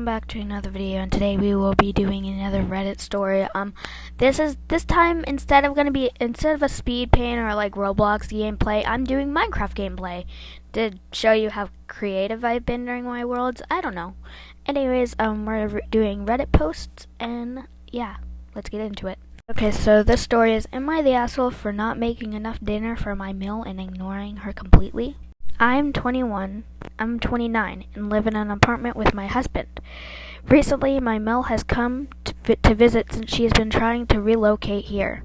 welcome back to another video, and today we will be doing another Reddit story. This time instead of a speed paint or like Roblox gameplay, I'm doing Minecraft gameplay to show you how creative I've been during my worlds. I don't know. Anyways, we're doing Reddit posts, and yeah, let's get into it. Okay, so this story is, am I the asshole for not making enough dinner for my meal and ignoring her completely? I'm 21, I'm 29, and live in an apartment with my husband. Recently, my Mel has come to visit since she has been trying to relocate here.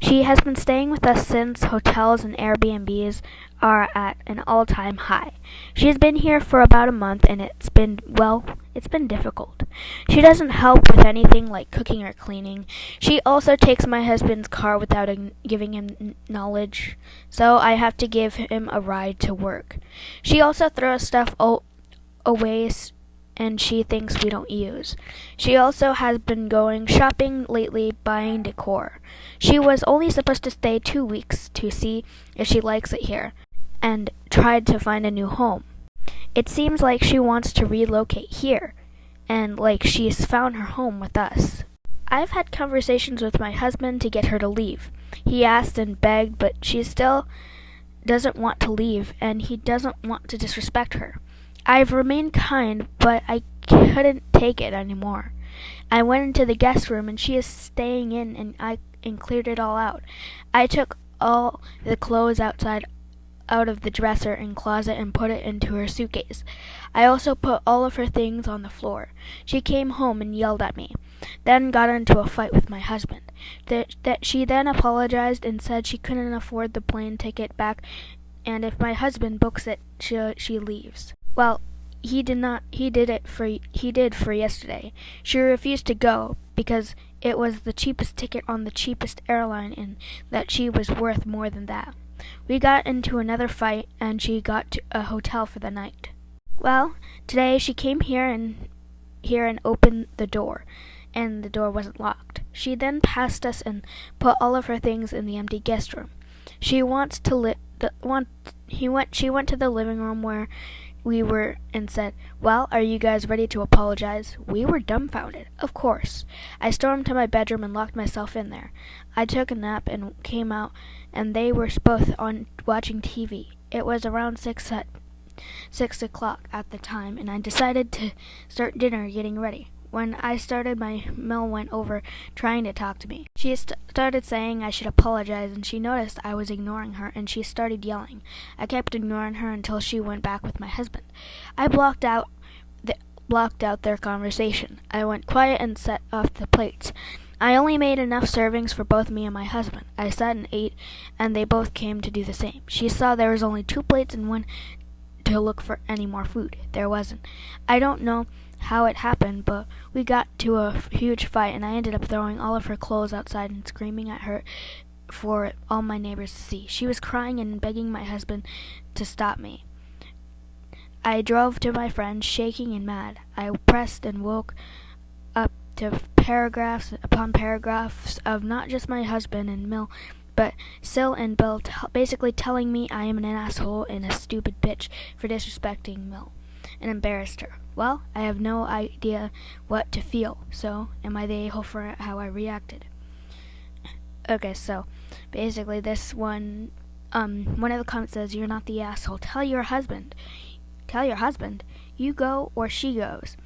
She has been staying with us since hotels and Airbnbs are at an all-time high. She has been here for about a month, and it's been difficult. She doesn't help with anything like cooking or cleaning. She also takes my husband's car without giving him knowledge, so I have to give him a ride to work. She also throws stuff away and she thinks we don't use. She also has been going shopping lately, buying decor. She was only supposed to stay 2 weeks to see if she likes it here, and tried to find a new home. It seems like she wants to relocate here, and like she's found her home with us. I've had conversations with my husband to get her to leave. He asked and begged, but she still doesn't want to leave, and he doesn't want to disrespect her. I've remained kind, but I couldn't take it anymore. I went into the guest room, and she is staying in, and cleared it all out. I took all the clothes out of the dresser and closet and put it into her suitcase. I also put all of her things on the floor. She came home and yelled at me, then got into a fight with my husband. She then apologized and said she couldn't afford the plane ticket back, and if my husband books it, she leaves. Well, he did for yesterday. She refused to go because it was the cheapest ticket on the cheapest airline, and that she was worth more than that. We got into another fight, and she got to a hotel for the night. Well, today she came here and opened the door, and the door wasn't locked. She then passed us and put all of her things in the empty guest room. She went to the living room where we were and said, "Well, are you guys ready to apologize?" We were dumbfounded. Of course. I stormed to my bedroom and locked myself in there. I took a nap and came out, and they were both on watching TV. It was around 6 o'clock at the time, and I decided to start dinner getting ready. When I started, my Mel went over trying to talk to me. She started saying I should apologize, and she noticed I was ignoring her, and she started yelling. I kept ignoring her until she went back with my husband. I blocked out their conversation. I went quiet and set off the plates. I only made enough servings for both me and my husband. I sat and ate, and they both came to do the same. She saw there was only 2 plates and went to look for any more food. There wasn't. I don't know how it happened, but we got to a huge fight, and I ended up throwing all of her clothes outside and screaming at her for all my neighbors to see. She was crying and begging my husband to stop me. I drove to my friend, shaking and mad. I pressed and woke up to paragraphs upon paragraphs of not just my husband and Mill, but Sil and Bill basically telling me I am an asshole and a stupid bitch for disrespecting Mill, and embarrassed her. Well, I have no idea what to feel, so am I the a-hole for how I reacted? Okay, so basically this one of the comments says, "You're not the asshole. Tell your husband. You go or she goes,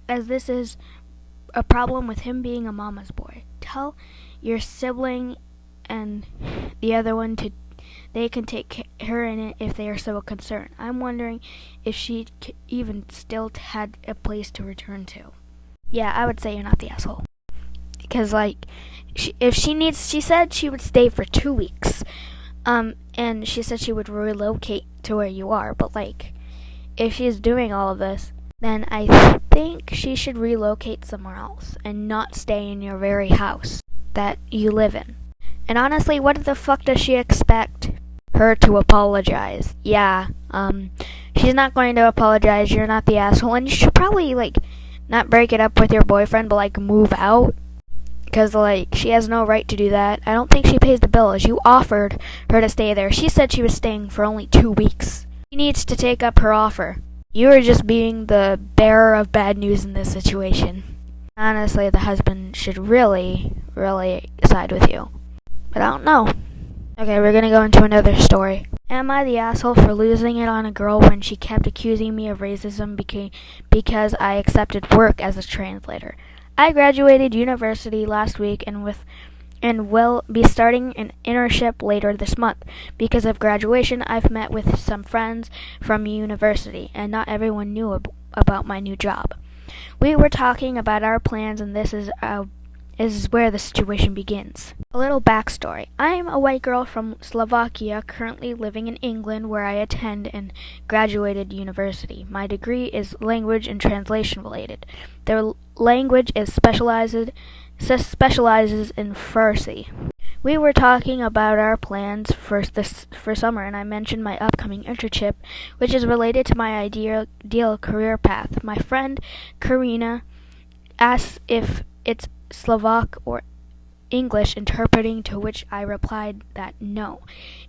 as this is a problem with him being a mama's boy. Tell your sibling and the other one they can take her in it if they are so concerned. I'm wondering if she even still had a place to return to." Yeah, I would say you're not the asshole. Because, she said she would stay for 2 weeks. And she said she would relocate to where you are. But, if she's doing all of this, then I think she should relocate somewhere else and not stay in your very house that you live in. And honestly, what the fuck does she expect her to apologize? Yeah, she's not going to apologize. You're not the asshole, and you should probably not break it up with your boyfriend, but move out, because she has no right to do that. I don't think she pays the bills. You offered her to stay there. She said she was staying for only 2 weeks. She needs to take up her offer. You are just being the bearer of bad news in this situation. Honestly, the husband should really side with you. But I don't know. Okay, we're gonna go into another story. Am I the asshole for losing it on a girl when she kept accusing me of racism because I accepted work as a translator? I graduated university last week and will be starting an internship later this month. Because of graduation, I've met with some friends from university, and not everyone knew about my new job. We were talking about our plans, and this is where the situation begins. A little backstory. I am a white girl from Slovakia, currently living in England, where I attend and graduated university. My degree is language and translation related. The language is specializes in Farsi. We were talking about our plans for summer, and I mentioned my upcoming internship, which is related to my ideal career path. My friend Karina asked if it's Slovak or English interpreting, to which I replied that no,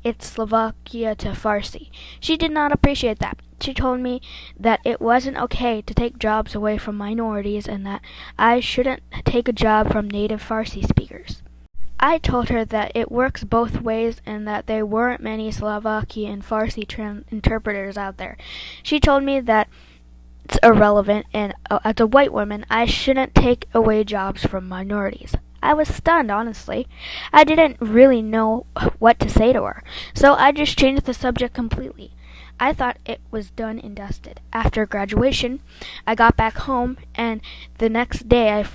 it's Slovakia to Farsi. She did not appreciate that. She told me that it wasn't okay to take jobs away from minorities and that I shouldn't take a job from native Farsi speakers. I told her that it works both ways and that there weren't many Slovakia and Farsi interpreters out there. She told me that it's irrelevant, and as a white woman, I shouldn't take away jobs from minorities. I was stunned, honestly. I didn't really know what to say to her, so I just changed the subject completely. I thought it was done and dusted. After graduation, I got back home, and the next day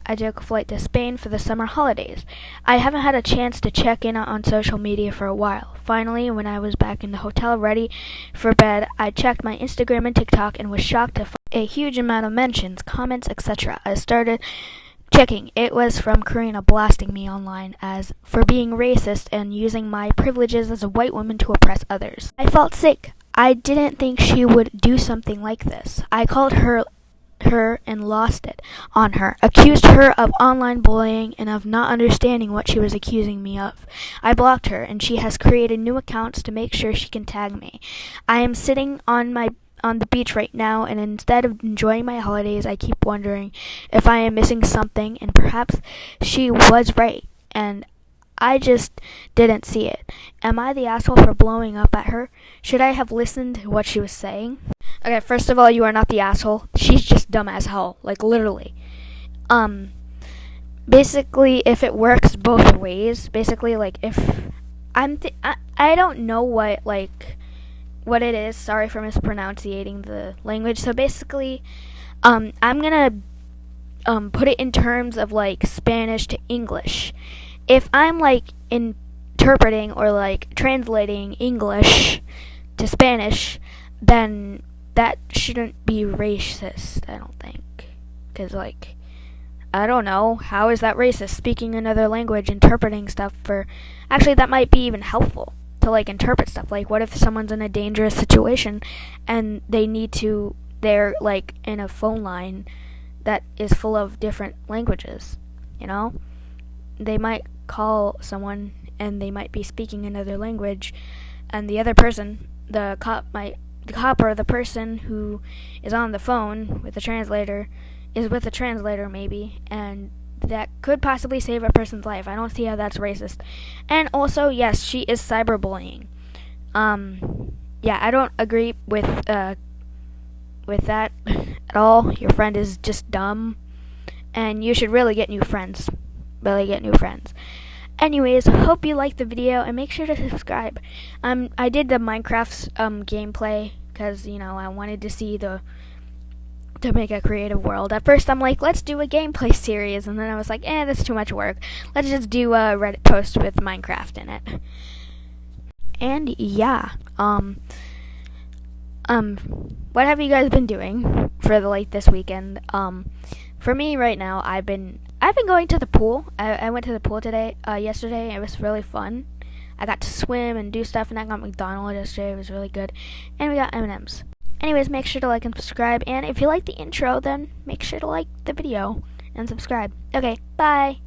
I took a flight to Spain for the summer holidays. I haven't had a chance to check in on social media for a while. Finally, when I was back in the hotel ready for bed, I checked my Instagram and TikTok and was shocked to find a huge amount of mentions, comments, etc. I started checking. It was from Karina blasting me online as for being racist and using my privileges as a white woman to oppress others. I felt sick. I didn't think she would do something like this. I called her and lost it on her, accused her of online bullying and of not understanding what she was accusing me of. I blocked her, and she has created new accounts to make sure she can tag me. I am sitting on the beach right now, and instead of enjoying my holidays, I keep wondering if I am missing something, and perhaps she was right, and I just didn't see it. Am I the asshole for blowing up at her? Should I have listened to what she was saying? Okay, first of all, you are not the asshole. She's just dumb as hell, like literally. Basically, if it works both ways, basically, like if I don't know what it is. Sorry for mispronouncing the language. So basically, I'm gonna put it in terms of like Spanish to English. If I'm like interpreting or like translating English to Spanish, then that shouldn't be racist, I don't think. Because, like, I don't know. How is that racist? Speaking another language, interpreting stuff for... Actually, that might be even helpful to, like, interpret stuff. Like, what if someone's in a dangerous situation and they're, like, in a phone line that is full of different languages, you know? They might call someone and they might be speaking another language, and the other person, the cop or the person who is on the phone with the translator is with the translator maybe, and that could possibly save a person's life. I don't see how that's racist. And also, yes, she is cyberbullying. Yeah, I don't agree with that at all. Your friend is just dumb, and you should really get new friends. Anyways, hope you liked the video, and make sure to subscribe. I did the Minecraft gameplay because, you know, I wanted to see to make a creative world. At first, I'm like, let's do a gameplay series, and then I was like, that's too much work. Let's just do a Reddit post with Minecraft in it. And yeah, what have you guys been doing for this weekend? For me right now, I've been going to the pool. I went to the pool yesterday. It was really fun. I got to swim and do stuff, and I got McDonald's yesterday. It was really good. And we got M&Ms. Anyways, make sure to like and subscribe. And if you like the intro, then make sure to like the video and subscribe. Okay, bye.